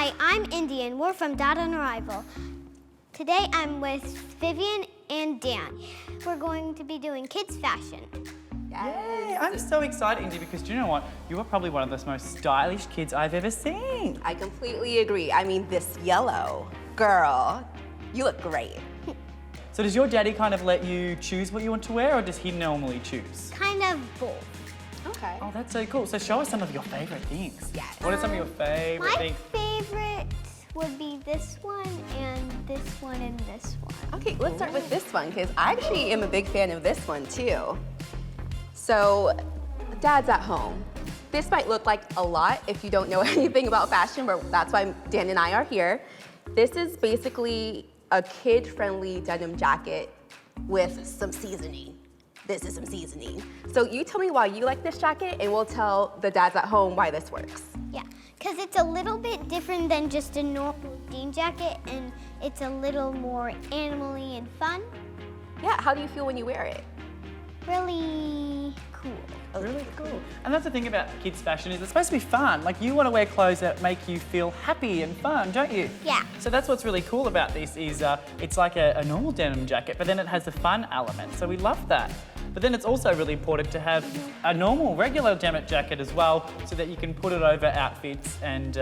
Hi, I'm Indy and we're from Dad on Arrival. Today I'm with Vivian and Dan. We're going to be doing kids fashion. Yay! I'm so excited, Indy, because do you know what? You are probably one of the most stylish kids I've ever seen. I completely agree. I mean, this yellow, girl, you look great. So does your daddy kind of let you choose what you want to wear, or does he normally choose? Kind of both. Okay. Oh, that's so cool. So show us some of your favorite things. Yes. What are some of your favorite My things? favorite would be this one and this one and this one. Okay, let's start with this one, because I actually am a big fan of this one, too. So, dads at home. This might look like a lot if you don't know anything about fashion, but that's why Dan and I are here. This is basically a kid-friendly denim jacket with some seasoning. This is some seasoning. So you tell me why you like this jacket, and we'll tell the dads at home why this works. Yeah, because it's a little bit different than just a normal jean jacket, and it's a little more animal-y and fun. Yeah, how do you feel when you wear it? Really cool. Really cool. And that's the thing about kids' fashion is it's supposed to be fun. Like, you want to wear clothes that make you feel happy and fun, don't you? Yeah. So that's what's really cool about this is it's like a normal denim jacket, but then it has the fun element. So we love that. But then it's also really important to have a normal, regular denim jacket as well, so that you can put it over outfits and,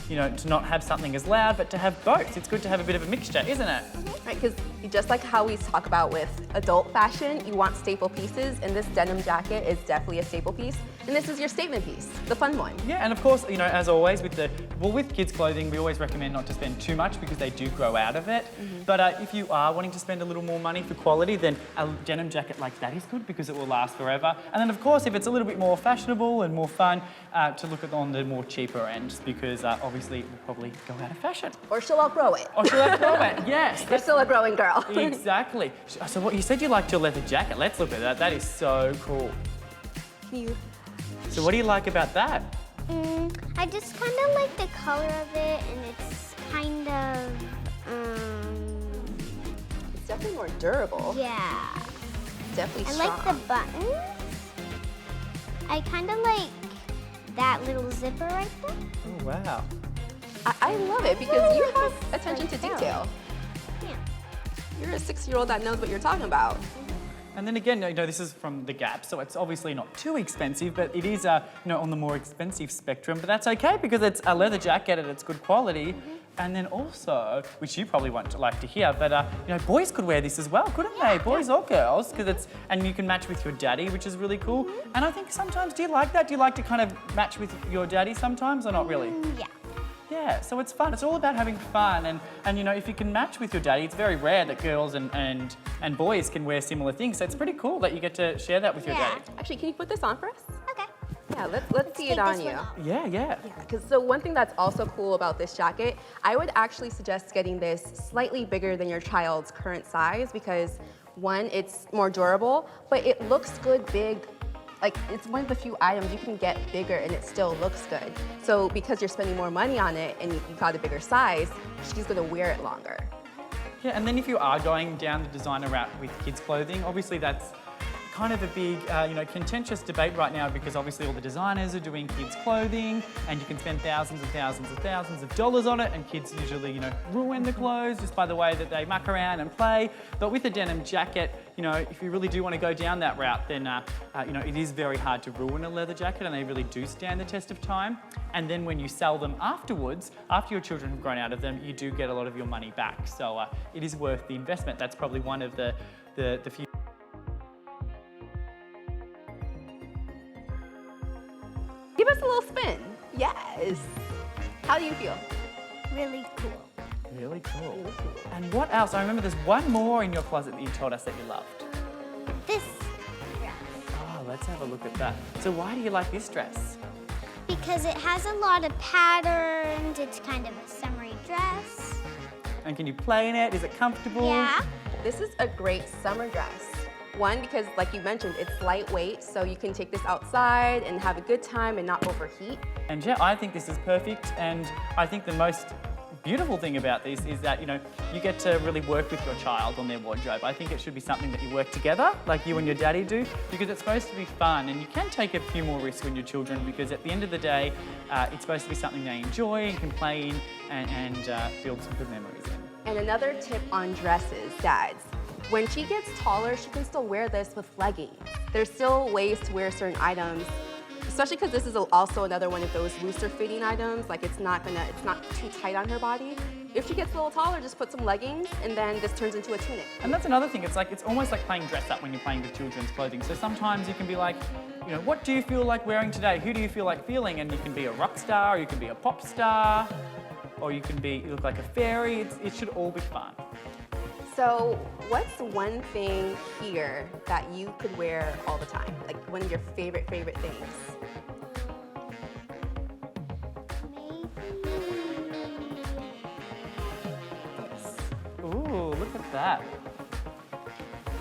you know, to not have something as loud, but to have both. It's good to have a bit of a mixture, isn't it? Right, because just like how we talk about with adult fashion, you want staple pieces, and this denim jacket is definitely a staple piece. And this is your statement piece, the fun one. Yeah, and of course, you know, as always with with kids' clothing, we always recommend not to spend too much because they do grow out of it. But if you are wanting to spend a little more money for quality, then a denim jacket like that is good because it will last forever. And then of course, if it's a little bit more fashionable and more fun, to look at on the more cheaper ends because obviously it will probably go out of fashion. Or she'll outgrow it. Or she'll outgrow it, yes. You're still a growing girl. Exactly. So what you said you liked your leather jacket. Let's look at that. That is so cool. So what do you like about that? I just kind of like the color of it, and it's kind of, It's definitely more durable. yeah. Definitely I strong. like the buttons. I kind of like that little zipper right there. Oh, wow. I love it because you have This attention to right there. detail. Yeah. You're a 6-year-old that knows what you're talking about. And then again, you know, this is from the Gap, so it's obviously not too expensive, but it is, you know, on the more expensive spectrum. But that's okay because it's a leather jacket and it's good quality. And then also, which you probably won't like to hear, but you know, boys could wear this as well, couldn't they? Boys or girls, because and you can match with your daddy, which is really cool. And I think sometimes, do you like that? Do you like to kind of match with your daddy sometimes, or not really? Yeah. Yeah, so it's fun. It's all about having fun, and you know, if you can match with your daddy, it's very rare that girls and boys can wear similar things. So it's pretty cool that you get to share that with your Yeah. daddy. Actually, can you put this on for us? Okay. Yeah, let's see it take on this you. one off. Yeah, yeah. Because so one thing that's also cool about this jacket, I would actually suggest getting this slightly bigger than your child's current size because one, it's more durable, but it looks good big. Like, it's one of the few items you can get bigger and it still looks good. So because you're spending more money on it and you got a bigger size, she's gonna wear it longer. Yeah, and then if you are going down the designer route with kids' clothing, obviously that's kind of a big, you know, contentious debate right now because obviously all the designers are doing kids' clothing and you can spend thousands and thousands and thousands of dollars on it and kids usually, you know, ruin the clothes just by the way that they muck around and play. But with a denim jacket, you know, if you really do want to go down that route, then, you know, it is very hard to ruin a leather jacket and they really do stand the test of time. And then when you sell them afterwards, after your children have grown out of them, you do get a lot of your money back. So it is worth the investment. That's probably one of the few. Give us a little spin. Yes. How do you feel? Really cool. Really cool. And what else? I remember there's one more in your closet that you told us that you loved. This dress. Oh, let's have a look at that. So why do you like this dress? Because it has a lot of patterns. It's kind of a summery dress. And can you play in it? Is it comfortable? Yeah. This is a great summer dress. One, because like you mentioned, it's lightweight, so you can take this outside and have a good time and not overheat. And yeah, I think this is perfect. And I think the most beautiful thing about this is that, you know, you get to really work with your child on their wardrobe. I think it should be something that you work together, like you and your daddy do, because it's supposed to be fun, and you can take a few more risks with your children because at the end of the day, it's supposed to be something they enjoy and can play in and build some good memories in. And another tip on dresses, dads. When she gets taller, she can still wear this with leggings. There's still ways to wear certain items, especially because this is also another one of those looser fitting items. Like it's not too tight on her body. If she gets a little taller, just put some leggings and then this turns into a tunic. And that's another thing, it's almost like playing dress up when you're playing with children's clothing. So sometimes you can be like, you know, what do you feel like wearing today? Who do you feel like feeling? And you can be a rock star, or you can be a pop star, or you look like a fairy. It should all be fun. So what's one thing here that you could wear all the time? Like one of your favorite things? Ooh, look at that.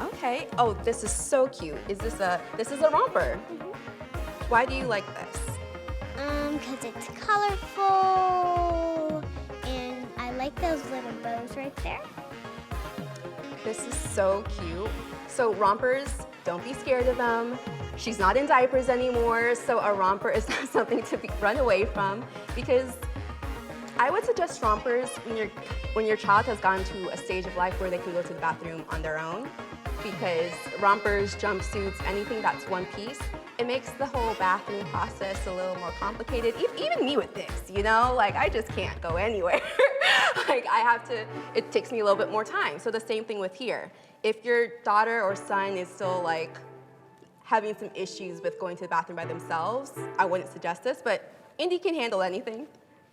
Okay. Oh, this is so cute. This is a romper. Why do you like this? Because it's colorful, and I like those little bows right there. This is so cute. So rompers, don't be scared of them. She's not in diapers anymore, so a romper is not something to run away from, because I would suggest rompers when your child has gotten to a stage of life where they can go to the bathroom on their own, because rompers, jumpsuits, anything that's one piece, it makes the whole bathroom process a little more complicated. Even me with this, you know? Like, I just can't go anywhere. Like, it takes me a little bit more time. So the same thing with here. If your daughter or son is still like having some issues with going to the bathroom by themselves, I wouldn't suggest this, but Indy can handle anything.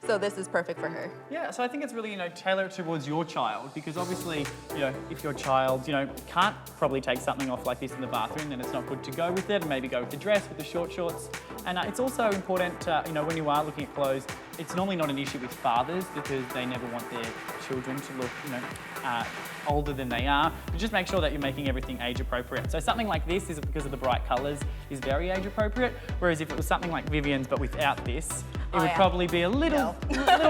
So this is perfect for her. Yeah, so I think it's really, tailor it towards your child, because obviously, if your child, can't probably take something off like this in the bathroom, then it's not good to go with it, and maybe go with the dress, with the short shorts. And it's also important, when you are looking at clothes, it's normally not an issue with fathers because they never want their children to look, older than they are. But just make sure that you're making everything age appropriate. So something like this is because of the bright colours is very age appropriate. Whereas if it was something like Vivian's but without this, it would probably be a little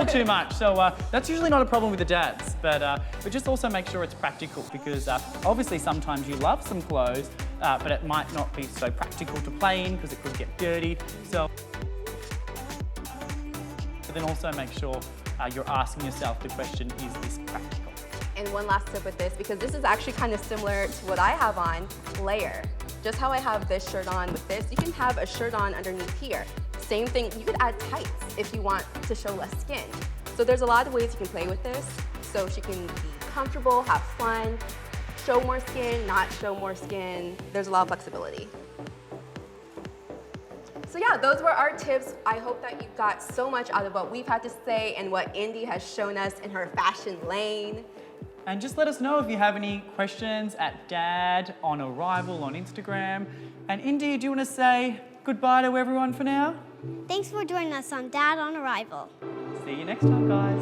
too much. So that's usually not a problem with the dads. But just also make sure it's practical, because obviously sometimes you love some clothes, but it might not be so practical to play in because it could get dirty. So but then also make sure you're asking yourself the question, is this practical? And one last tip with this, because this is actually kind of similar to what I have on, layer. Just how I have this shirt on with this, you can have a shirt on underneath here. Same thing, you could add tights if you want to show less skin. So there's a lot of ways you can play with this. So she can be comfortable, have fun, show more skin, not show more skin. There's a lot of flexibility. So yeah, those were our tips. I hope that you got so much out of what we've had to say and what Indy has shown us in her fashion lane. And just let us know if you have any questions at Dad on Arrival on Instagram. And Indy, do you want to say goodbye to everyone for now? Thanks for joining us on Dad on Arrival. See you next time, guys.